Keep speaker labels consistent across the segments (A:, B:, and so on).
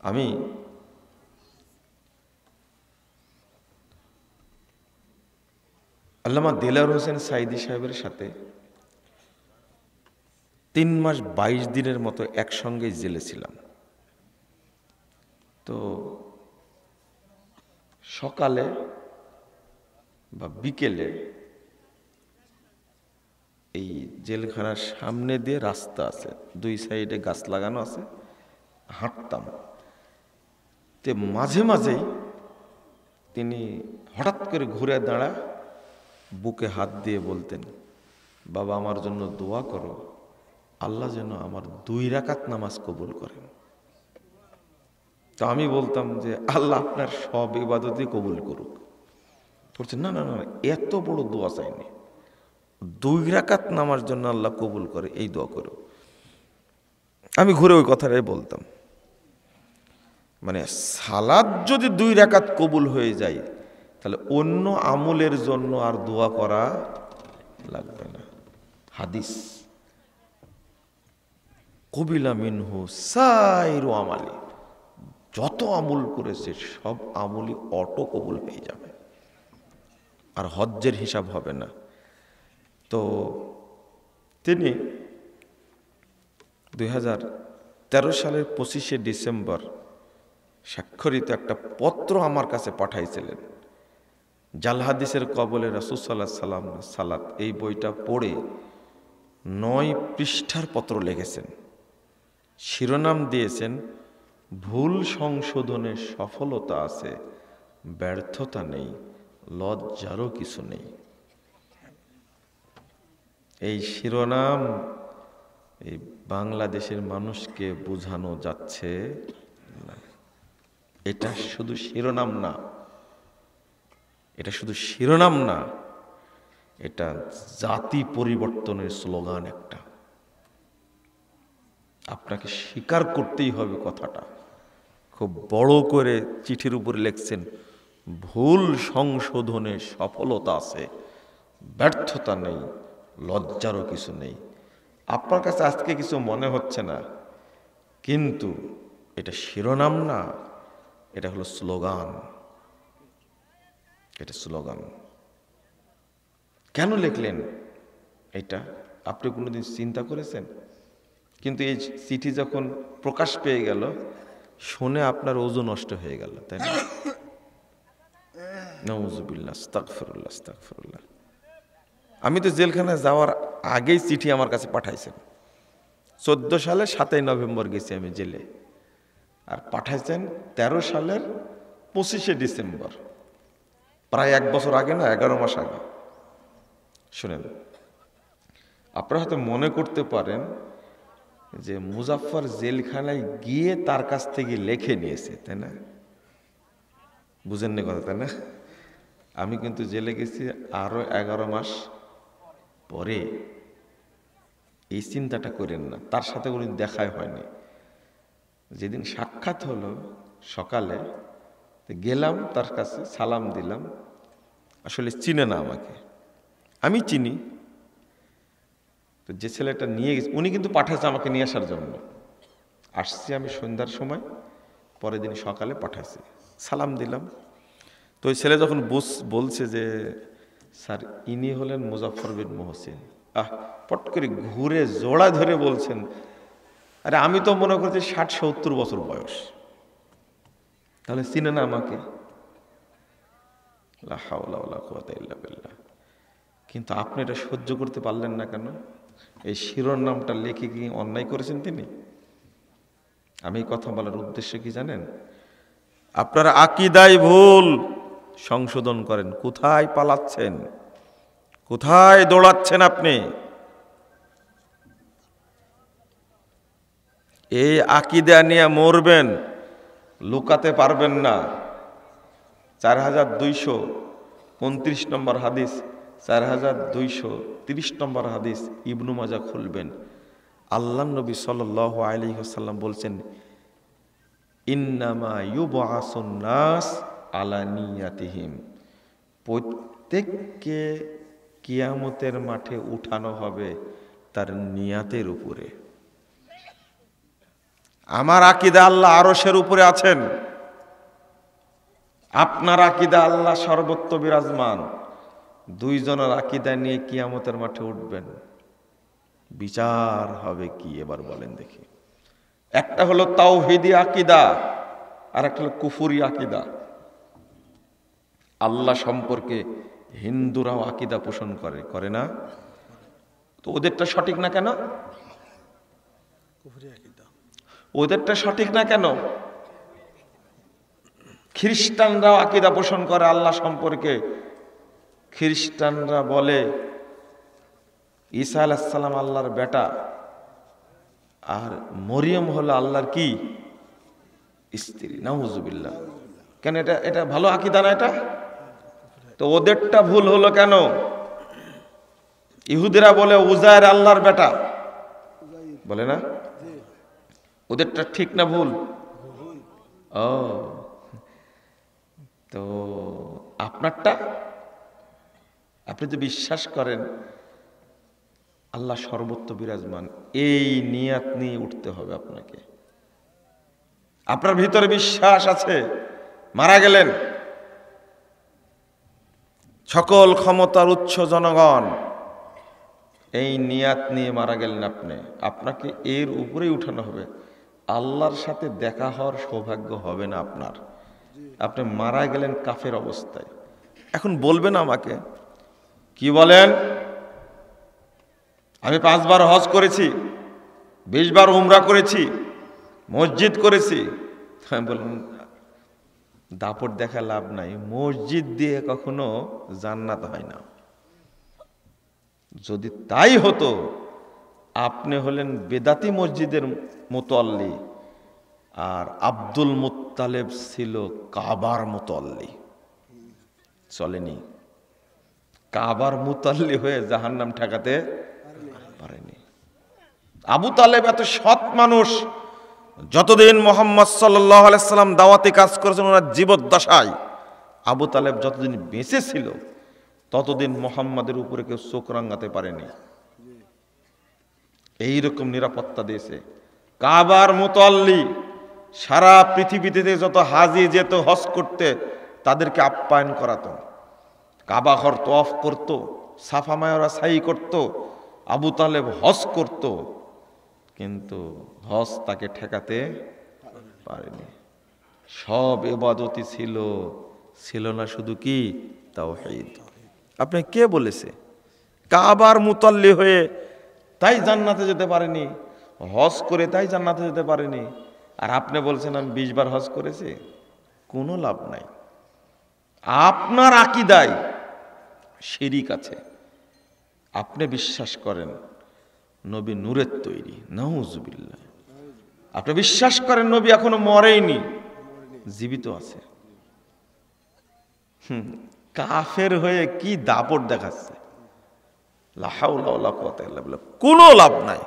A: আমি আল্লামা দেলাওয়ার হোসেন সাইদি সাহেবের সাথে 3 মাস 22 দিনের মতো একসঙ্গে জেলে ছিলাম। তো সকালে বা বিকেলে এই জেলখানার সামনে দিয়ে রাস্তা আছে, 2 সাইডে গাছ লাগানো আছে, হাঁটতাম। তে মাঝে মাঝেই তিনি হঠাৎ করে ঘুরে দাঁড়া বুকে হাত দিয়ে বলতেন, বাবা আমার জন্য দোয়া করো, আল্লাহ যেন আমার 2 রাকাত নামাজ কবুল করেন। তো আমি বলতাম যে আল্লাহ আপনার সব ইবাদতই কবুল করুক। বলছেন না না না, এত বড় দোয়া চাইনি, 2 রাকাত নামার জন্য আল্লাহ কবুল করে এই দোয়া করো। আমি ঘুরে ওই কথাটাই বলতাম, মানে সালাত যদি 2 রাকাত কবুল হয়ে যায় তাহলে অন্য আমলের জন্য আর দোয়া করা লাগবে না। হাদিস কবিলা মিনহু সাইরু আমালি, যত আমল করেছে সব আমলই অটো কবুল হয়ে যাবে, আর হজ্জের হিসাব হবে না। তো তিনি 2013 সালের 25শে ডিসেম্বর স্বাক্ষরিত একটা পত্র আমার কাছে পাঠাইছিলেন। জাল হাদিসের কবলে রাসূল সাল্লাল্লাহু আলাইহি সাল্লাম সালাত, এই বইটা পড়ে 9 পৃষ্ঠার পত্র লিখেছেন। শিরোনাম দিয়েছেন, ভুল সংশোধনে সফলতা আছে, ব্যর্থতা নেই, লজ্জারও কিছু নেই। এই শিরোনাম এই বাংলাদেশের মানুষকে বোঝানো যাচ্ছে না। এটা শুধু শিরোনাম না, এটা শুধু শিরোনাম না, এটা জাতি পরিবর্তনের স্লোগান একটা। আপনাকে স্বীকার করতেই হবে কথাটা। খুব বড় করে চিঠির উপরে লিখছেন, ভুল সংশোধনে সফলতা আছে, ব্যর্থতা নেই, লজ্জারও কিছু নেই। আপনার কাছে আজকে কিছু মনে হচ্ছে না, কিন্তু এটা শিরোনাম না, এটা হলো স্লোগান। এটা স্লোগান। কেন লিখলেন এটা আপনি কোনোদিন চিন্তা করেছেন? কিন্তু এই চিঠি যখন প্রকাশ পেয়ে গেল, শুনে আপনার ওযু নষ্ট হয়ে গেল, তাই না? নাউযুবিল্লাহ, আস্তাগফিরুল্লাহ, আস্তাগফিরুল্লাহ। আমি তো জেলখানায় যাওয়ার আগেই চিঠি আমার কাছে পাঠাইছেন। 14 সালের 7 নভেম্বর গেছি আমি জেলে, আর পাঠাইছেন 13 সালের 25শে ডিসেম্বর, প্রায় 1 বছর আগে না, 11 মাস আগে। শুনেন, আপনারা হয়তো মনে করতে পারেন যে মুজাফফর জেলখানায় গিয়ে তার কাছ থেকে লিখে নিয়েছে, তাই না? বুঝেননি কথা, তাই না? আমি কিন্তু জেলে গেছি আরো 11 মাস পরে। এই চিন্তাটা করেন না, তার সাথে কোনো দেখাই হয়নি। যেদিন সাক্ষাৎ হলো সকালে গেলাম তার কাছে, সালাম দিলাম। আসলে চিনে না আমাকে, আমি চিনি। তো যে ছেলেটা নিয়ে গেছে উনি কিন্তু পাঠাচ্ছে আমাকে নিয়ে আসার জন্য। আসছি আমি সন্ধ্যার সময়, পরের দিন সকালে পাঠাইছে, সালাম দিলাম। তো ওই ছেলে যখন বলছে যে স্যার ইনি হলেন মুজাফফর বিন মহসিন, পট করে ঘুরে জোড়া ধরে বলছেন, আরে আমি তো মনে করছি 60-70 বছর বয়স, তাহলে চিনে না আমাকে? লা হাওলা ওয়ালা কুওয়াতা ইল্লা বিল্লাহ। কিন্তু আপনি এটা সহ্য করতে পারলেন না কেন? এই শিরোনামটা লিখে কি অন্যায় করেছেন তিনি? আমি এই কথা বলার উদ্দেশ্য কি জানেন? আপনারা আকীদায় ভুল, সংশোধন করেন। কোথায় পালাচ্ছেন? কোথায় দৌড়াচ্ছেন আপনি? এই আকীদা নিয়ে মরবেন, লুকাতে পারবেন না। 4229 নম্বর হাদিস, 4230 নম্বর হাদিস, ইবনু মাজাহ খুলবেন। আল্লাহ নবী সাল্লাল্লাহু আলাইহি ওয়াসাল্লাম বলছেন, ইন্নামা ইউবআসুন নাস আলা নিয়াতিহিম, প্রত্যেককে কিয়ামতের মাঠে উঠানো হবে তার নিয়াতের উপরে। আমার আকীদা আল্লাহ আরশের উপরে আছেন, আপনার আকীদা আল্লাহ সর্বত্র বিরাজমান। দুইজনের আকীদা নিয়ে কিয়ামতের মাঠে উঠবেন, বিচার হবে কি এবার বলেন দেখি। একটা হলো তাওহীদি আকীদা, আর একটা হলো কুফরি আকীদা। আল্লাহ সম্পর্কে হিন্দুরাও আকীদা পোষণ করে, করে না? তো ওদেরটা সঠিক না কেন? ওদেরটা সঠিক না কেন? খ্রিস্টানরাও আকীদা পোষণ করে আল্লাহ সম্পর্কে। খ্রিস্টানরা বলে ঈসা আলাইহিস সালাম আল্লাহর বেটা, আর মরিয়ম হলো আল্লাহর কি? স্ত্রী। নাউজুবিল্লাহ। কেন এটা ভালো আকীদা না এটা? তো ওদেরটা ভুল হলো কেন? ইহুদিরা বলে উজায়ের আল্লাহর বেটা, বলে না? ওদেরটা ঠিক না ভুল? ও, তো আপনারটা, আপনি তো বিশ্বাস করেন আল্লাহ সর্বত্র বিরাজমান, এই নিয়াত নিয়ে উঠতে হবে আপনাকে। আপনার ভিতরে বিশ্বাস আছে, মারা গেলেন, সকল ক্ষমতার উৎস জনগণ, এই নিয়াত নিয়ে মারা গেলেন আপনি, আপনাকে এর উপরেই উঠানো হবে। আল্লাহর সাথে দেখা হওয়ার সৌভাগ্য হবে না আপনার। আপনি মারা গেলেন কাফের অবস্থায়। এখন বলবেন আমাকে, কি বলেন? আমি 5 বার হজ করেছি, 20 বার উমরা করেছি, মসজিদ করেছি। বলুন, দাপট দেখা লাভ নাই, মসজিদ দিয়ে কখনো জান্নাত হয় না। যদি তাই হতো, আপনি হলেন বেদাতি মসজিদের মুতাল্লি, আর আব্দুল মুত্তালেব ছিল কাবার মুতাল্লি। চলেনি? কাবার মুতাল্লি হয়ে জাহান্নাম ঠেকাতে পারেনি। আবু তালেব এত সৎ মানুষ, যতদিন মুহাম্মদ সাল্লাল্লাহু আলাইহি সাল্লাম দাওয়াতি কাজ করেছেন ওনার জীবদ্দশায়, আবু তালেব যতদিন বেঁচে ছিল ততদিন মুহাম্মাদের উপরে কেউ চোখ রাঙাতে পারেনি। এইরকম নিরাপত্তা দিয়েছে। কাবার মুতাল্লি, সারা পৃথিবীতে যত হাজি যেত হজ করতে তাদেরকে আপ্যায়ন করাতো, কাবা ঘর তওয়াফ করত, সাফা মারওয়া সাই করত, আবু তালেব হজ করত, কিন্তু হজ তাকে ঠেকাতে পারেনি। সব ইবাদতই ছিল, ছিল না শুধু কি? তাওহীদ। আপনি কে বলেছে কাবার মুতাল্লি হয়ে তাই জান্নাতে যেতে পারেনি, হজ করে তাই জান্নাতে যেতে পারেনি? আর আপনি বলছেন আমি 20 বার হজ করেছি। কোনো লাভ নাই। আপনার আকীদায় শিরিক আছে। আপনি বিশ্বাস করেন নবী নূরের তৈরি, নাউজুবিল্লাহ। আপনি বিশ্বাস করেন নবী এখনো মরেইনি, জীবিত আছে। কাফের হয়ে কি দাপট দেখাচ্ছে! লা হাওলা ওয়ালা কুওয়াতা ইল্লা বিল্লাহ। কোনো লাভ নাই,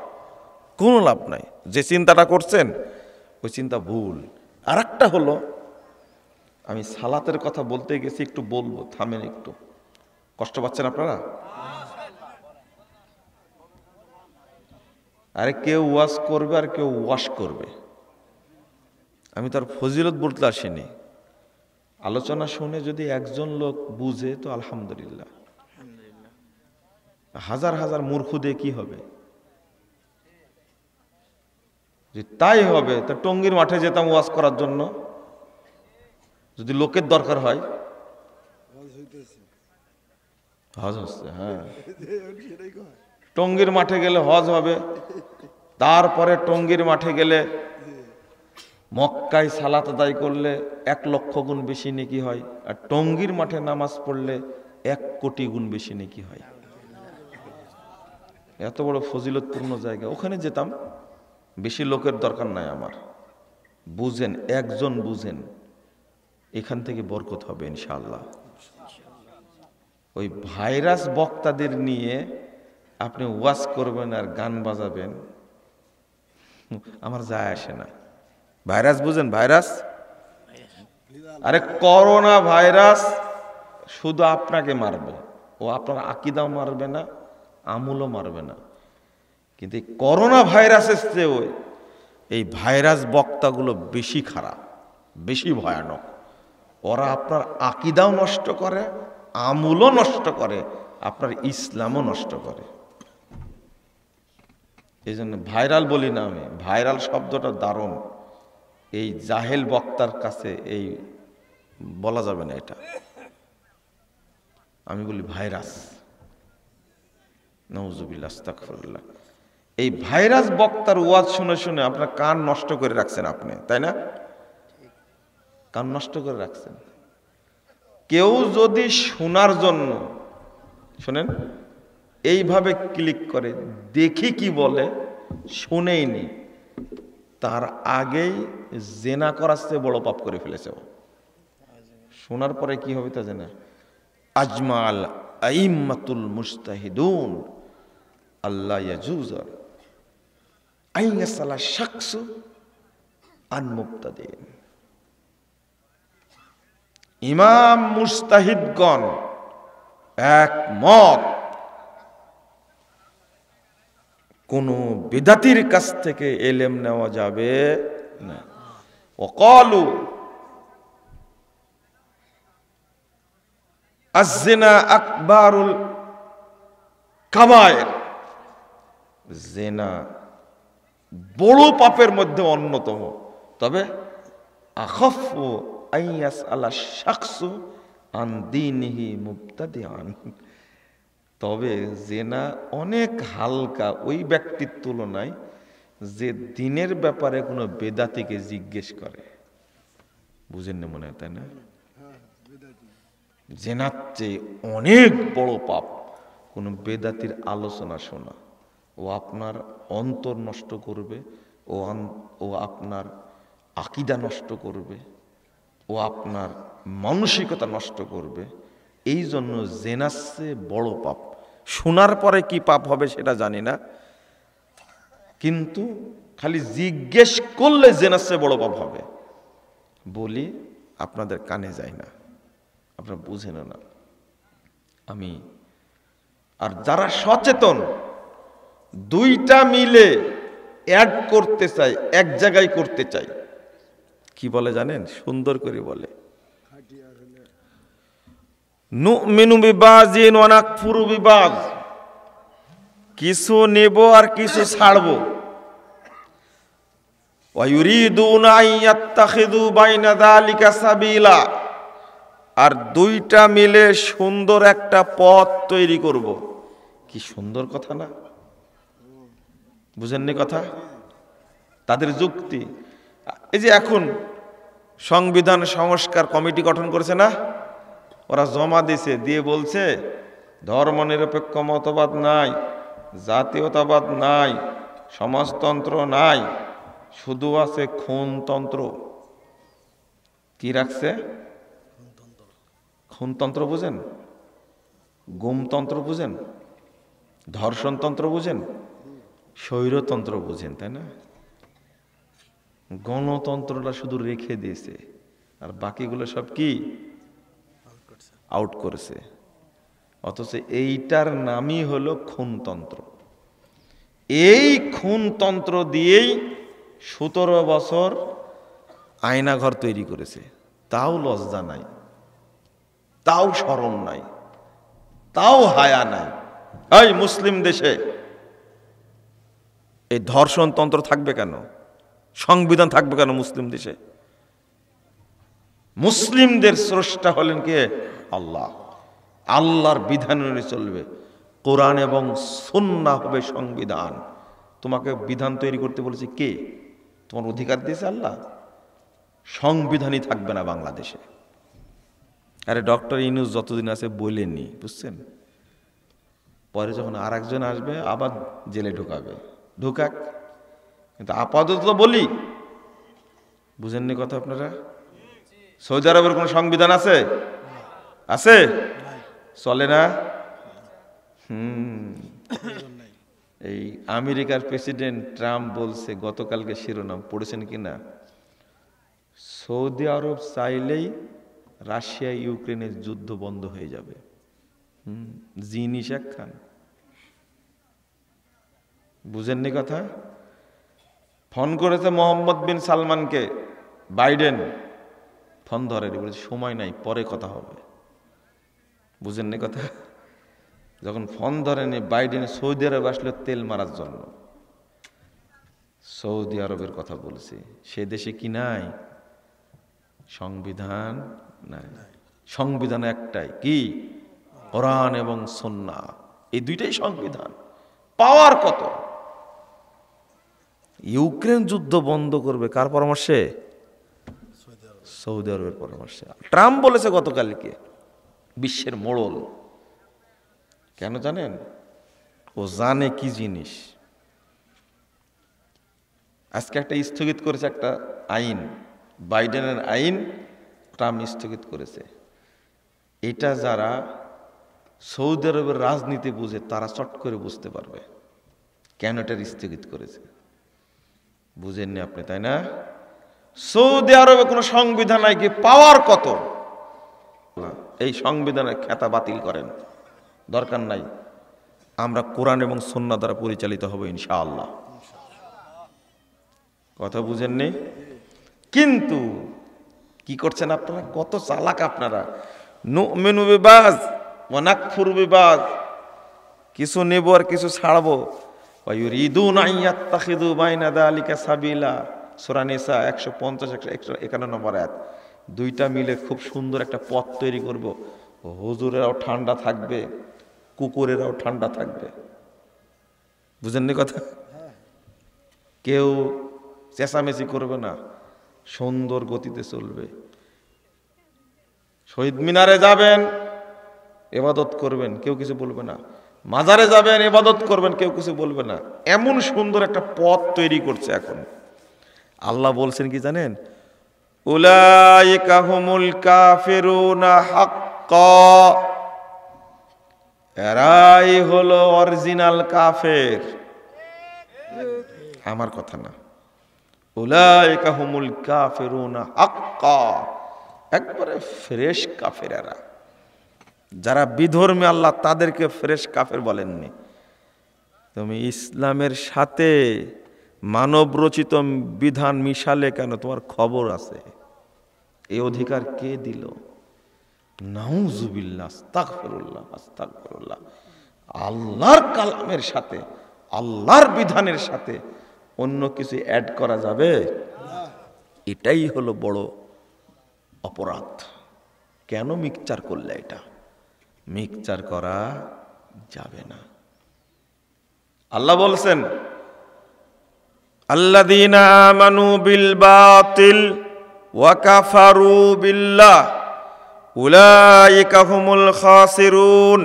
A: কোনো লাভ নাই। যে চিন্তাটা করছেন ওই চিন্তা ভুল। আর একটা হলো, আমি সালাতের কথা বলতে গেছি, একটু বলবো, থামেন একটু। কষ্ট পাচ্ছেন আপনারা? আরে কেউ ওয়াজ করবে আর কেউ ওয়াশ করবে। আমি তার ফজিলত বলতে আসিনি। আলোচনা শুনে যদি একজন লোক বুঝে তো আলহামদুলিল্লাহ। হাজার হাজার মূর্খ দিয়ে কি হবে? যে তাই হবে তা টঙ্গীর মাঠে যেতাম ওয়াজ করার জন্য, যদি লোকের দরকার হয়। হজ হচ্ছে, হ্যাঁ, টঙ্গীর মাঠে গেলে হজ হবে। তারপরে টঙ্গীর মাঠে গেলে মক্কায় সালাত আদায় করলে 1 লক্ষ গুণ বেশি নেকি হয়, আর টঙ্গীর মাঠে নামাজ পড়লে 1 কোটি গুণ বেশি নেকি হয়। এত বড় ফজিলতপূর্ণ জায়গা, ওখানে যেতাম। বেশি লোকের দরকার নাই আমার। বুঝেন, একজন বুঝেন, এখান থেকে বরকত হবে ইনশাআল্লাহ। ওই ভাইরাস বক্তাদের নিয়ে আপনি ওয়াজ করবেন আর গান বাজাবেন, আমার যায় আসে না। ভাইরাস বুঝেন? ভাইরাস, আরে করোনা ভাইরাস শুধু আপনাকে মারবে, ও আপনার আকীদাও মারবে না, আমলও মারবে না। কিন্তু করোনা ভাইরাসের চেয়ে এই ভাইরাস বক্তাগুলো বেশি খারাপ, বেশি ভয়ানক। ওরা আপনার আকীদাও নষ্ট করে, আমলও নষ্ট করে, আপনার ইসলামও নষ্ট করে। এই জন্য ভাইরাল বলি না আমি, ভাইরাল শব্দটা দারুণ। এই জাহেল বক্তার কাছে এই বলা যাবে না, এটা আমি বলি ভাইরাস। নাউজুবিল্লাহ, আস্তাগফিরুল্লাহ। এই ভাইরাস বক্তার ওয়াজ শুনে শুনে আপনার কান নষ্ট করে রাখছেন আপনি, তাই না? কান নষ্ট করে রাখছেন। কেউ যদি শোনার জন্য, শোনেন, এইভাবে ক্লিক করে দেখি কি বলে, শুনেই নি, তার আগেই জেনা করার চেয়ে বড় পাপ করে ফেলেছে ও। শোনার পরে কি হবে তা জানে। আজমাল আইম্মাতুল মুজতাহিদুন আল্লাহ ইয়াজুজ আইয়াসালা শাখসু আন মুবতাদিন। ইমাম মুজতাহিদগণ একমত, কোন বিদাতির কাছ থেকে ইলম নেওয়া যাবে না। ওয়াকালু আয-যিনা আকবারুল কাবায়ের, জিনা বড় পাপের মধ্যে অন্যতম, তবে আখাফু আইয়াস আলা শাখসু আন দীনিহি মুবতাদিআন, তবে জিনা অনেক হালকা ওই ব্যক্তির তুলনায় যে দিনের ব্যাপারে কোনো বেদাতিকে জিজ্ঞেস করে। বুঝেন না মনে হয়, তাই না? জিনার চেয়ে অনেক বড় পাপ কোনো বেদাতির আলোচনা শোনা। ও আপনার অন্তর নষ্ট করবে, ও আপনার আকীদা নষ্ট করবে, ও আপনার মানসিকতা নষ্ট করবে। এই জন্য জিনার চেয়ে বড় পাপ। শোনার পরে কি পাপ হবে সেটা জানি না, কিন্তু খালি জিজ্ঞেস করলে জিনার চেয়ে বড় পাপ হবে বলি আপনাদের কানে যায় না, আপনারা বুঝেন না। আমি আর যারা সচেতন দুইটা মিলে অ্যাড করতে চাই, এক জায়গায় করতে চাই, কি বলে জানেন? সুন্দর করে বলে, নুমিনু বিবাযিন ওয়া নাকফুরু বিবায, কিছু নেব আর কিছু ছাড়বো। ওয়া ইউরিদুনা আন ইয়াত্তাখিযু বাইনা যালিকা সাবিলা, আর দুইটা মিলে সুন্দর একটা পথ তৈরি করব। কি সুন্দর কথা না? বুঝেননি কথা? তাদের যুক্তি, এই যে এখন সংবিধান সংস্কার কমিটি গঠন করেছে না, ওরা জমা দিয়েছে, দিয়ে বলছে ধর্মনিরপেক্ষ মতবাদ নাই, জাতীয়তাবাদ নাই, সমাজতন্ত্র নাই, শুধু আছে খুনতন্ত্র। কি রাখছে? খুনতন্ত্র বুঝেন? গুমতন্ত্র বুঝেন? ধর্ষণতন্ত্র বুঝেন? স্বৈরতন্ত্র বুঝেন, তাই না? গণতন্ত্রটা শুধু রেখে দিয়েছে, আর বাকিগুলো সব কি আউট করেছে। অথচ এইটার নামই হলো খুনতন্ত্র। এই খুনতন্ত্র দিয়েই 17 বছর আয়নাঘর তৈরি করেছে। তাও লজ্জা নাই, তাও শরম নাই, তাও হায়া নাই। এই মুসলিম দেশে এই ধর্ষণতন্ত্র থাকবে কেন? সংবিধান থাকবে কেন মুসলিম দেশে? মুসলিমদের স্রষ্টা হলেন কে? আল্লাহ। আল্লাহর বিধান অনুযায়ী চলবে, কোরআন এবং সুন্নাহ হবে সংবিধান। তোমাকে বিধান তৈরি করতে বলেছে কে? তোমার অধিকার দিয়েছে আল্লাহ। সংবিধানই থাকবে না বাংলাদেশে। আরে ডক্টর ইউনূস যতদিন আছে বলেনি, বুঝছেন? পরে যখন আর একজন আসবে আবার জেলে ঢুকাবে, ঢুকাক, কিন্তু আপাতত বলি। বুঝেননি কথা আপনারা? সৌদি আরবের কোন সংবিধান আছে? আছে? চলে না। এই আমেরিকার প্রেসিডেন্ট ট্রাম্প বলছে, গতকালকে শিরোনাম পড়েছেন কিনা, সৌদি আরব চাইলেই রাশিয়া ইউক্রেনের যুদ্ধ বন্ধ হয়ে যাবে। জিনি শেখ খান, বুঝেননি কথা? ফোন করেছে মোহাম্মদ বিন সালমানকে, বাইডেন ফোন ধরে বলেছে সময় নাই, পরে কথা হবে। বুঝেননি কথা? যখন ফোন ধরেনি বাইডেন সৌদি আরবে আসলো তেল মারার জন্য। সৌদি আরবের কথা বলছি, সে দেশে কি নাই? সংবিধান নাই। সংবিধান একটাই, কি? কোরআন এবং সুন্নাহ, এই দুইটাই সংবিধান। পাওয়ার কত? ইউক্রেন যুদ্ধ বন্ধ করবে কার পরামর্শে? সৌদি আরবের পরামর্শে। ট্রাম্প বলেছে গতকালকে বিশ্বের মোড়ল। কেন জানেন? ও জানে কি জিনিস। আজকে একটা স্থগিত করেছে একটা আইন, বাইডেনের আইন ট্রাম্প স্থগিত করেছে। এটা যারা সৌদি আরবের রাজনীতি বুঝে তারা চট করে বুঝতে পারবে কেন এটার স্থগিত করেছে। বুঝেননি আপনি, তাই না? সৌদি আরবে কোনো সংবিধান নাই, কি পাওয়ার কত? এই সংবিধানের খেতা বাতিল করেন, দরকার নাই। আমরা কোরআন এবং সুন্নাহ দ্বারা পরিচালিত হব ইনশাআল্লাহ। কথা বুঝেননি? কিন্তু কি করছেন আপনারা? কত চালাক আপনারা! নুমিনু বিবাজ ওয়া নাকফুরু বিবাজ, কিছু নেব আর কিছু ছাড়বো। ওয়া ইউরিদুনা আন ইয়াত্তাখিযু বাইনা যালিকা সাবিলা, সূরা নিসা 150 151 নম্বর আয়াত। দুইটা মিলে খুব সুন্দর একটা পথ তৈরি করব। হুজুরেরাও ঠান্ডা থাকবে, কুকুরেরাও ঠান্ডা থাকবে। বুঝেননি কথা? কেউ চেঁচামেচি করবে না, সুন্দর গতিতে চলবে। শহীদ মিনারে যাবেন, ইবাদত করবেন, কেউ কিছু বলবে না। মাজারে যাবেন, ইবাদত করবেন, কেউ কিছু বলবে না। এমন সুন্দর একটা পথ তৈরি করছে এখন। আল্লাহ বলছেন কি জানেন? উলাইকা হুমুল কাফিরুনা হাক্কা, এরাই হলো অরিজিনাল কাফের। আমার কথা না। উলাইকা হুমুল কাফিরুনা হাক্কা, একবারে ফ্রেশ কাফের এরা। যারা বিধর্মী আল্লাহ তাদেরকে ফ্রেশ কাফের বলেননি। তুমি ইসলামের সাথে মানব রচিত বিধান মিশালে কেন? তোমার খবর আছে। এই অধিকার কে দিল? নাউজুবিল্লাহ, আস্তাগফিরুল্লাহ, আস্তাগফিরুল্লাহ। আল্লাহর কালামের সাথে, আল্লাহর বিধানের সাথে অন্য কিছু অ্যাড করা যাবে? এটাই হলো বড় অপরাধ। কেন মিক্সচার করলে? এটা মিক্সচার করা যাবে না। আল্লাহ বলছেন আল্লাযীনা আমানু বিল বাতিল ওয়া কাফারু বিল্লাহ উলাইকা হুমুল খাসিরুন।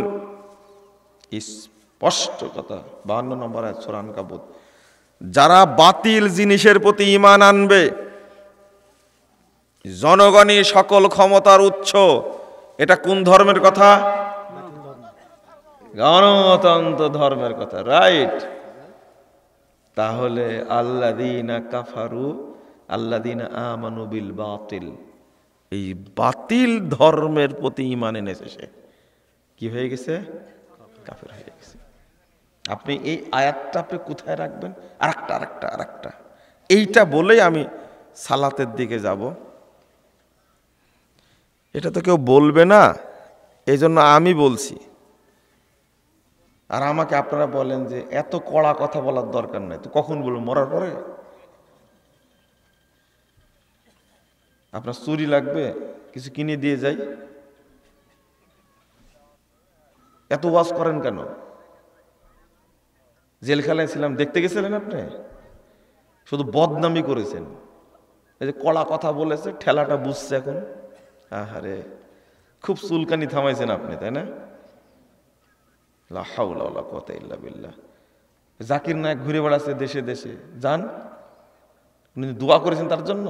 A: স্পষ্ট কথা, 52 নম্বর আয়াত সূরা আনকাবুত। যারা বাতিল জিনিসের প্রতি ঈমান আনবে, জনগণই সকল ক্ষমতার উৎস, এটা কোন ধর্মের কথা? গণতন্ত্র ধর্মের কথা, রাইট? তাহলে আল্লাযীনা কাফারু আল্লাযীনা আমানু বিল বাতিল, এই বাতিল ধর্মের প্রতি ঈমান এনেছে, সে কি হয়ে গেছে? কাফের হয়ে গেছে। আপনি এই আয়াতটা আপনি কোথায় রাখবেন? আরেকটা এইটা বলেই আমি সালাতের দিকে যাব। এটা তো কেউ বলবে না, এই জন্য আমি বলছি। আর আমাকে আপনারা বলেন যে এত কড়া কথা বলার দরকার নাই, তো কখন বলবো? মরার পরে? আপনার চুরি লাগবে, কিছু কিনে দিয়ে যাই। এত ওয়াজ করেন কেন? জেলখানায় ছিলাম, দেখতে গেছিলেন আপনি? শুধু বদনামি করেছেন। এই যে কড়া কথা বলেছে, ঠেলাটা বুঝছে এখন। আহারে, খুব চুলকানি থামাইছেন আপনি, তাই না? লা হাওলা ওয়ালা কুওয়াতা ইল্লা বিল্লাহ। জাকির নায়েক ঘুরে বেড়াচ্ছে দেশে দেশে, যান, উনি দোয়া করেছেন তার জন্য।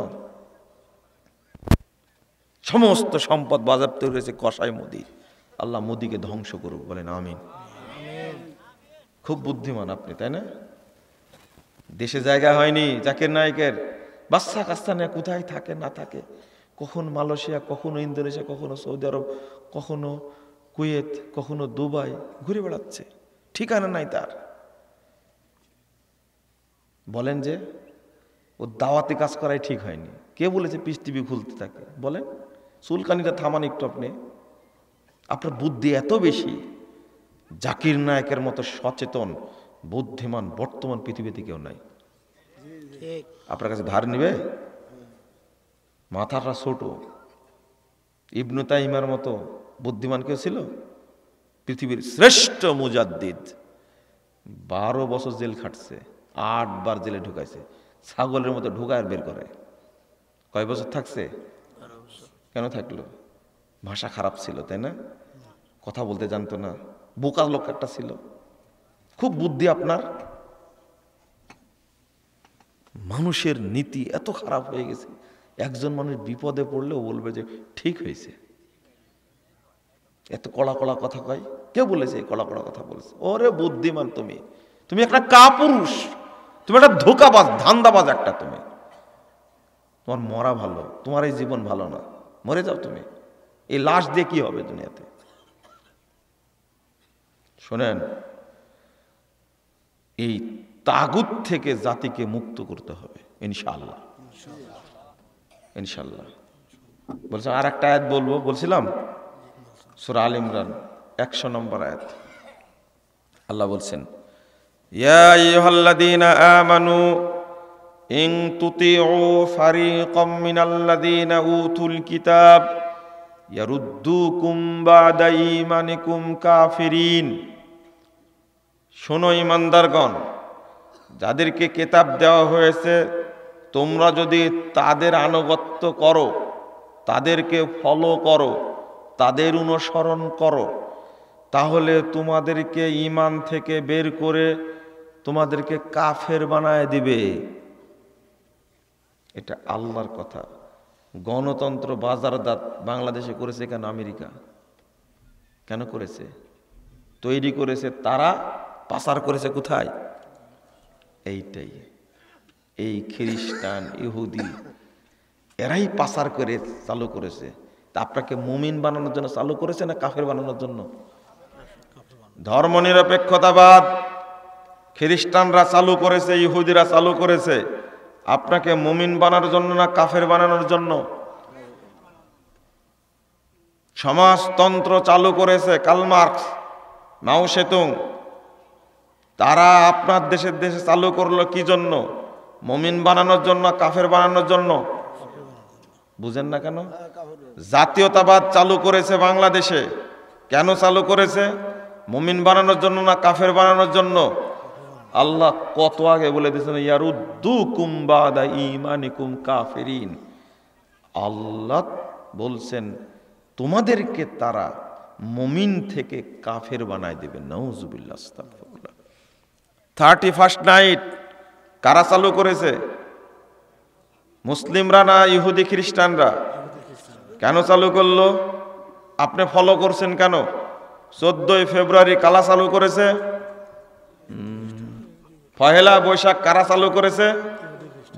A: সমস্ত সম্পদ বাজেয়াপ্ত হয়েছে কসাই মোদি। আল্লাহ মোদিকে ধ্বংস করুক, বলেন আমিন। খুব বুদ্ধিমান আপনি, তাই না? দেশে জায়গা হয়নি জাকির নায়েকের, বাচ্চা কাচ্চা নিয়ে কোথায় থাকে না থাকে, কখন মালয়েশিয়া, কখনো ইন্দোনেশিয়া, কখনো সৌদি আরব, কখনো কুয়েত, কখনো দুবাই, ঘুরে বেড়াচ্ছে, ঠিকানা নাই তার। বলেন যে ও দাওয়াতি কাজ করাই ঠিক হয়নি। কে বলেছে পিস টিভি খুলতে থাকে? বলেন, চুলকানিটা থামান একটু। আপনার বুদ্ধি এত বেশি, জাকির নায়কের মতো সচেতন বুদ্ধিমান বর্তমান পৃথিবীতে কেউ নাই। আপনার কাছে ধার নিবে? মাথাটা ছোট। ইবনু তাইমার মতো বুদ্ধিমান কেউ ছিল? পৃথিবীর শ্রেষ্ঠ মুজাদ্দিদ 12 বছর জেল খাটছে, 8 বার জেলে ঢুকাইছে, ছাগলের মতো ঢুকায় আর বের করে। কয় বছর থাকছে? কেন থাকলো? ভাষা খারাপ ছিল, তাই না? কথা বলতে জানতো না, বোকা লোক একটা ছিল। খুব বুদ্ধি আপনার। মানুষের নীতি এত খারাপ হয়ে গেছে, একজন মানুষ বিপদে পড়লেও বলবে যে ঠিক হয়েছে। এত কড়া কড়া কথা কয়। কে বলেছে এই কড়া কড়া কথা বলেছে? ওরে বুদ্ধিমান তুমি, তুমি একটা কাপুরুষ, তুমি একটা ধোঁকাবাজ, ধান্দাবাজ একটা। তুমি, তোমার মরা ভালো, তোমার এই জীবন ভালো না, মরে যাও তুমি। এই লাশ দিয়ে কি হবে দুনিয়াতে? শোনেন, এই তাগুত থেকে জাতিকে মুক্ত করতে হবে ইনশাআল্লাহ, ইনশাআল্লাহ। বলছেন আর একটা আয়াত বলবো, বলছিলাম সূরা আল ইমরান 100 নম্বর আয়াত। আল্লাহ বলছেন, ইয়া আইয়ুহাল্লাযীনা আমানু ইন তুতিউ ফারীকাম মিনাল্লাযীনা উতুল কিতাব ইয়ারুদ্দুকুম বা'দা ঈমানিকুম কাফিরিন। শোনো ঈমানদারগণ, যাদেরকে কিতাব দেওয়া হয়েছে, তোমরা যদি তাদের আনুগত্য করো, তাদেরকে ফলো করো, তাদের অনুসরণ করো, তাহলে তোমাদেরকে ঈমান থেকে বের করে তোমাদেরকে কাফের বানায় দিবে। এটা আল্লাহর কথা। গণতন্ত্র বাজারদাত বাংলাদেশে করেছে কেন? আমেরিকা কেন করেছে? তৈরি করেছে তারা, পাচার করেছে কোথায়? এইটাই, এই খ্রিস্টান ইহুদি এরাই পাচার করে চালু করেছে। তা আপনাকে মুমিন বানানোর জন্য চালু করেছে না কাফের বানানোর জন্য? ধর্মনিরপেক্ষতাবাদ খ্রিস্টানরা চালু করেছে, ইহুদিরা চালু করেছে। আপনাকে মুমিন বানানোর জন্য না কাফের বানানোর জন্য? সমাজতন্ত্র চালু করেছে কার্ল মার্কস, মাও সেতুং। তারা আপনার দেশে চালু করলো কি জন্য? মুমিন বানানোর জন্য, কাফের বানানোর জন্য? বুঝেন না কেন? জাতীয়তাবাদ চালু করেছে বাংলাদেশে, কেন চালু করেছে? মুমিন বানানোর জন্য না কাফের বানানোর জন্য? আল্লাহ কত আগে বলে দিয়েছেন, ইয়ারুদ্দুকুম বা'দা ঈমানিকুম কাফিরিন। আল্লাহ বলছেন তোমাদেরকে তারা মুমিন থেকে কাফের বানায় দেবে। নাউজুবিল্লাহ, আস্তাগফিরুল্লাহ। 31st নাইট কারা চালু করেছে? মুসলিমরা না ইহুদি খ্রিস্টানরা? কেন চালু করলো? আপনি ফলো করছেন কেন? 14ই ফেব্রুয়ারি কারা চালু করেছে? পহেলা বৈশাখ কারা চালু করেছে?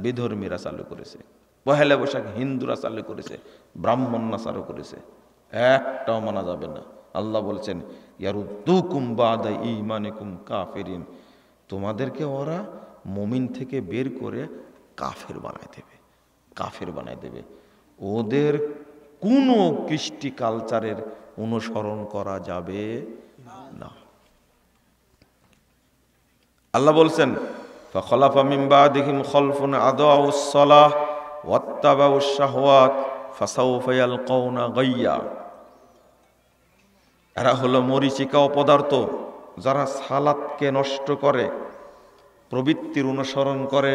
A: বিধর্মীরা চালু করেছে। পহেলা বৈশাখ হিন্দুরা চালু করেছে, ব্রাহ্মণরা চালু করেছে। একটাও মানা যাবে না। আল্লাহ বলছেন, ইয়ারুদ্দুকুম বা'দা ঈমানিকুম কাফিরিন। তোমাদেরকে ওরা মুমিন থেকে বের করে কাফের বানায় দেবে, কাফের বানায় দেবে। ওদের কোনো কৃষ্টি কালচারের অনুসরণ করা যাবে না। আল্লাহ বলছেন, ফাখলাফা মিন বা'দিহিম খালফুন আদাউস সালাহ ওয়াত্তাবাউশ শাহওয়াত ফাসাউফা ইয়ালকাউনা গায়্যা। এরা হলো মরীচিকা অপদার্থ, যারা সালাতকে নষ্ট করে, প্রবৃত্তির অনুসরণ করে,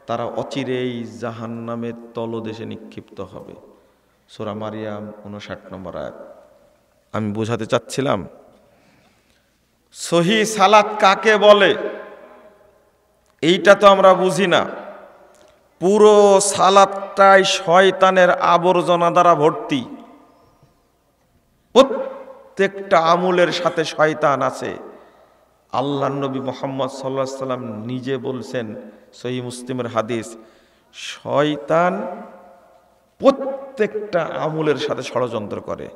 A: তারা অচিরেই জাহান্নামের তলদেশে নিক্ষিপ্ত হবে। সূরা মারিয়াম 59 নম্বর আয়াত। আমি বোঝাতে চাচ্ছিলাম, সহি সালাত কাকে বলে এইটা তো আমরা বুঝি না। পুরো সালাতটাই শয়তানের আবর্জনা দ্বারা ভর্তি। প্রত্যেকটা আমলের সাথে শয়তান আছে। আল্লাহর নবী মুহাম্মদ সাল্লাল্লাহু আলাইহি সাল্লাম নিজে বলছেন, সহিহ মুসলিমের হাদিস, শয়তান প্রত্যেকটা আমলের সাথে ষড়যন্ত্র করে।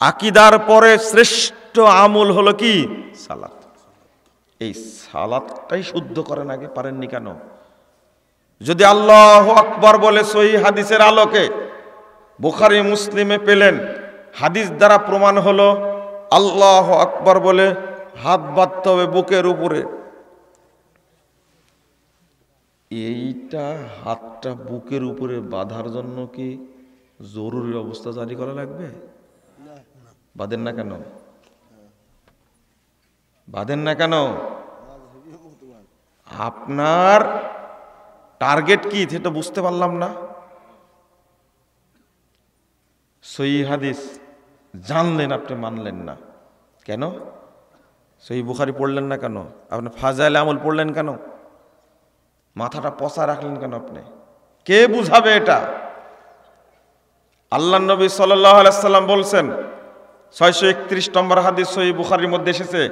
A: আকীদার পরে শ্রেষ্ঠ আমল হলো কি? সালাত। এই সালাতটাই শুদ্ধ করেন আগে, পারেননি কেন? যদি আল্লাহু আকবার বলে সহিহ হাদিসের আলোকে বুখারী মুসলিমে পেলেন, হাদিস দ্বারা প্রমাণ হলো আল্লাহু আকবার বলে হাত বাঁধতে হবে বুকের উপরে। এইটা হাতটা বুকের উপরে বাঁধার জন্য কি জরুরি অবস্থা জারি করা লাগবে? বাঁধেন না কেন? বাঁধেন না কেন? আপনার টার্গেট কি সেটা বুঝতে পারলাম না। সহিহ হাদিস জানলেন, আপনি মানলেন না কেন? সহিহ বুখারী পড়লেন না কেন? আপনি ফাজাইল আমল পড়লেন কেন? মাথাটা পচা রাখলেন কেন? আপনি কে বুঝাবে এটা? আল্লাহ নবী সাল্লাল্লাহু আলাইহি সাল্লাম বলছেন, 631 নম্বর হাদিস সহিহ বুখারীর মধ্যে এসেছে,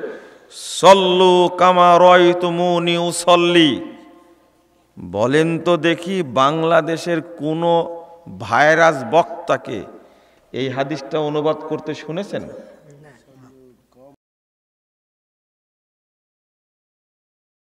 A: সল্লু কামা রাআইতুমুনি উসাল্লি। বলেন তো দেখি বাংলাদেশের কোন ভাইরাস বক্তাকে এই হাদিসটা অনুবাদ করতে শুনেছেন?